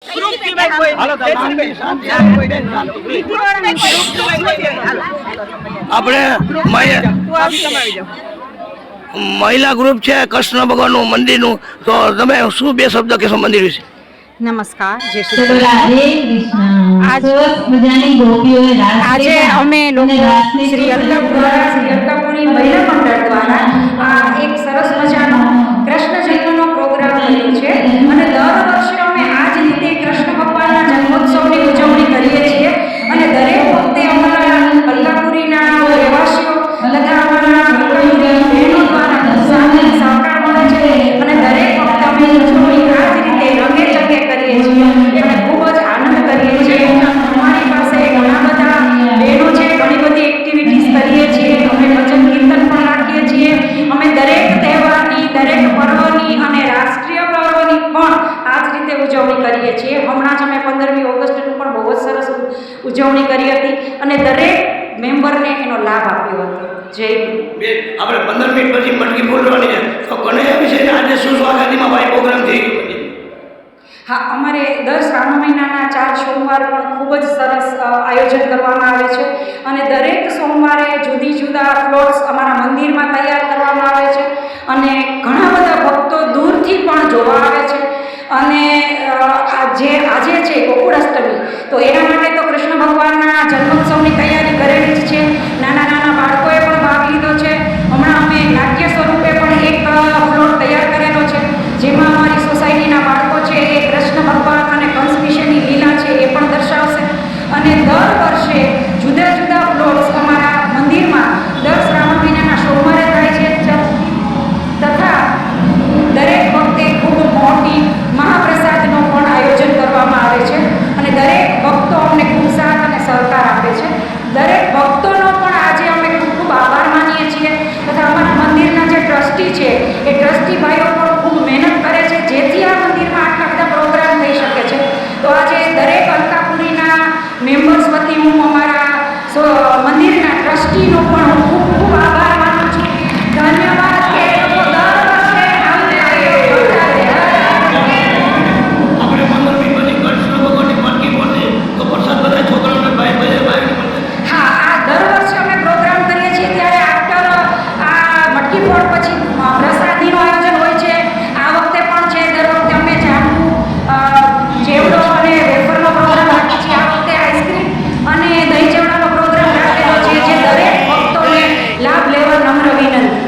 આપણે મહિલા ગ્રુપ છે કૃષ્ણ ભગવાનનું મંદિરનું, તો તમે શું બે શબ્દ કહેશો મંદિર વિશે? નમસ્કાર, જય શ્રી કૃષ્ણ। આજે અમે લોકો શ્રી અલકાપુરી મહિલા મંડળ દ્વારા આ એક સરસ મજાનો કૃષ્ણ જન્મનો પ્રોગ્રામ કર્યો છે અને દર વર્ષે અમે આ જ રીતે કૃષ્ણ ભગવાનના જન્મોત્સવની ઉજવણી કરીએ છીએ અને દરેક વખતે અમારા અલકાપુરીના રહેવાસીઓ તથા અમારા બહેનો દ્વારા સહકાર મળે છે અને દરેક વખતે અમે ઉજવણી આ જ રીતે રંગે ચંગે કરીએ છીએ અને ખૂબ જ આનંદ કરીએ છીએ। અમારી પાસે ઘણા બધા બહેનો છે, ઘણી બધી એક્ટિવિટીઝ કરીએ છીએ, અમે ભજન કીર્તન પણ રાખીએ છીએ। અમે દરેક તહેવારની, દરેક પર્વની અને રાષ્ટ્રીય પર્વની પણ આ જ રીતે ઉજવણી કરીએ છીએ। હમણાં જ અમે 15મી ઓગસ્ટનું પણ બહુ જ સરસ ઉજવણી કરી હતી અને દરેક મેમ્બરને એનો લાભ આપ્યો હતો। જય આપણે 15 મિનિટ પછી મટકી ફોડવાની છે, તો કનૈયા વિશે આજે શું સ્વાગતમાં ભાઈ પ્રોગ્રામ થઈ ગયો? હા, અમારે દર શ્રાવણ મહિનાના 4 સોમવાર પણ ખૂબ જ સરસ આયોજન કરવામાં આવે છે અને દરેક સોમવારે જુદી જુદા ફ્લોટ્સ અમારા મંદિરમાં તૈયાર કરવામાં આવે છે અને ઘણા બધા ભક્તો દૂરથી પણ જોવા આવે છે અને આજે છે ગોકુળાષ્ટમી, તો એના માટે તો કૃષ્ણ ભગવાનના જન્મોત્સવની તૈયારી કરેલી જ છે। નાના નાના બાળકોએ પણ ભાગ લીધો છે। હમણાં અમે નાટ્ય સ્વરૂપે પણ એક ફ્લોટ તૈયાર કરેલો છે, જેમાં અમારી સોસાયટીના બાળકો છે એ કૃષ્ણ ભગવાન અને કંસ વિશેની લીલા છે એ પણ દર્શાવશે અને દર વર્ષે જુદા જુદા ફ્લોટ્સ અમારા મંદિરમાં દર શ્રાવણ મહિનાના સોમવારે થાય છે તથા દરેક વખતે ખૂબ મોટી મહાપ્રસાદનું પણ આયોજન કરવામાં આવે છે અને દરેક ભક્તો અમને ખૂબ સાથ અને સહકાર આપે છે। દરેક ભક્તોનો પણ આજે અમે ખૂબ ખૂબ આભાર માનીએ છીએ તથા અમારા મંદિરના જે ટ્રસ્ટી છે એ ટ્રસ્ટી ભાઈઓ પણ ખૂબ મહેનત કરે છે જેથી આ મંદિરમાં આટલા બધા પ્રોગ્રામ થઈ શકે છે। તો આજે દરેક અલકાપુરીના મેમ્બર્સ વતી હું અમારા મંદિરના ટ્રસ્ટીનો પણ હું ખૂબ ખૂબ આભાર માનું છું। ધન્યવાદ કે એ લોકો દર વર્ષે આપણે 15 મિનિટ પછી કૃષ્ણ ભગવાનની મટકી ફોડી તો પ્રસાદ બધા છોકરાઓને ભાઈ મળે। હા, આ દર વર્ષે અમે પ્રોગ્રામ કરીએ છીએ ત્યારે આફ્ટર આ મટકી ફોડ પછી પ્રસાદીનું આયોજન હોય છે। આ વખતે પણ છે, દર વખતે અમે જાંબુ, ચેવડો અને વેફરનો પ્રોગ્રામ રાખીએ છીએ। આ વખતે આઈસ્ક્રીમ અને દહીં ચેવડાનો પ્રોગ્રામ રાખેલો છે, જે દરેક ભક્તોને લાભ લેવા નમ્ર વિનંતી।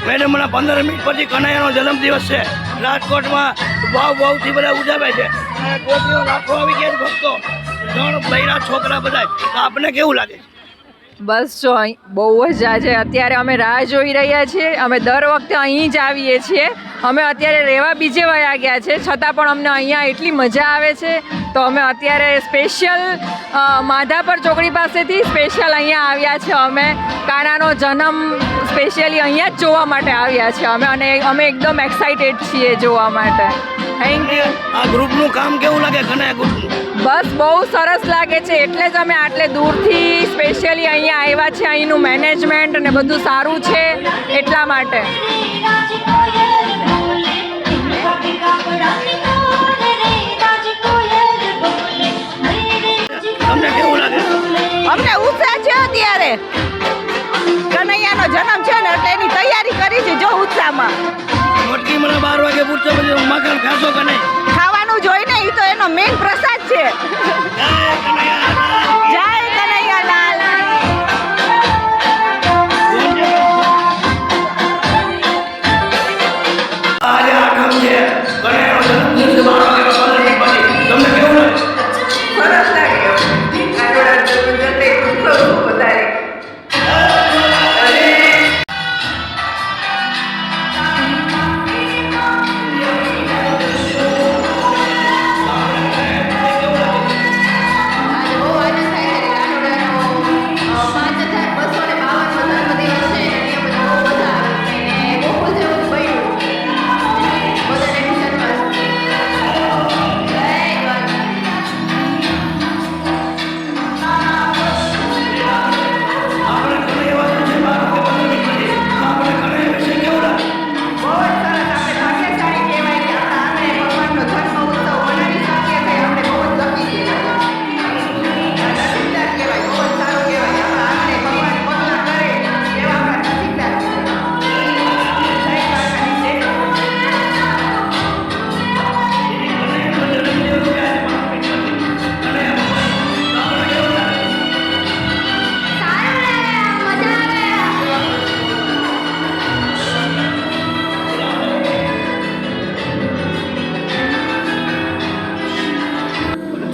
મેડમના 15 મિનિટ પછી કનૈયાનો જન્મદિવસ છે, રાજકોટમાં ભાવથી બધા ઉજવે છે અને કોટીઓ લાખો આવી ગયા ભક્તો, ત્રણ બૈરા છોકરા બધા। તો આપને કેવું લાગે છે? બસ જો બહુ જ આજે અત્યારે અમે રાહ જોઈ રહ્યા છીએ। અમે દર વખતે અહીં જ આવીએ છીએ। અમે અત્યારે રહેવા બીજે વયા ગયા છે, છતાં પણ અમને અહીંયા એટલી મજા આવે છે, તો અમે અત્યારે સ્પેશિયલ માધાપર ચોકડી પાસેથી સ્પેશિયલ અહીંયા આવ્યા છે। અમે કાનાનો જન્મ સ્પેશિયલી અહીંયા જ જોવા માટે આવ્યા છે અમે, અને અમે એકદમ એક્સાઇટેડ છીએ જોવા માટે। Thank you. આ ગ્રુપનું કામ કેવું લાગે કનૈયા ગ્રુપનું? બસ બહુ સરસ લાગે છે, એટલે જ અમે આટલે દૂરથી સ્પેશિયલી અહીંયા આવ્યા છે। અહીંનું મેનેજમેન્ટ અને બધું સારું છે એટલા માટે। તમને કેવું લાગે? અમને ઉત્સાહ છે અત્યારે, કનૈયાનો જન્મ છે ને એટલે એની તૈયારી કરી છે। જો ઉત્સાહમાં મટકી મને 12 વાગે પૂછતો પછી મકાન ખાશો કે નહીં? ખાવાનું જોઈને એ તો એનો મેઇન પ્રસાદ છે। જય કનૈયા। જય કનૈયાલાલ। આજે આઠમ છે, કનૈયાનો જન્મદિવસ 12 વાગે 15 મિનિટ પછી તમને કેવું લાગે? સરસ લાગ્યો। આગળ જતે ખૂબ વધારે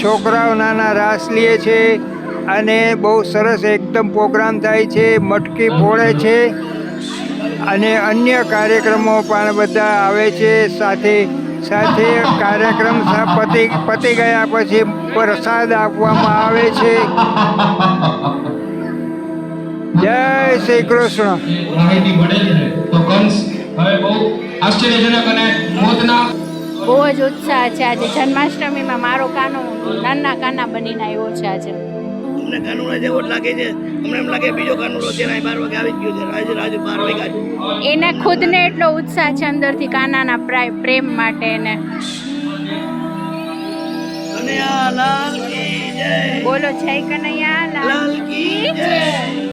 છોકરાઓ નાના રાસ લે છે અને બહુ સરસ એકદમ પ્રોગ્રામ થાય છે, મટકી ફોડે છે અને અન્ય કાર્યક્રમો પણ બધા આવે છે. સાથે સાથે કાર્યક્રમ પતી ગયા પછી પ્રસાદ આપવામાં આવે છે. જય શ્રી કૃષ્ણ. માહિતી મળેલી છે તો કંસ હવે બહુ આશ્ચર્યજનક અને મોતના બહુ જ ઉત્સાહ છે. આજે જન્માષ્ટમીમાં મારો કાનો નાના કાના બનીને આવ્યો છે. આજે અમને કાનુડા જેવો જ લાગે છે. અમને એમ લાગે બીજો કાનુડો અત્યારે 12 વાગે આવી જ ગયો છે. રાજુ 12 વાગ્યા છે. એને ખુદને એટલો ઉત્સાહ છે અંદરથી કાનાના પ્રેમ માટે. એને કનૈયા લાલ કી જય. બોલો જય કનૈયા લાલ કી જય.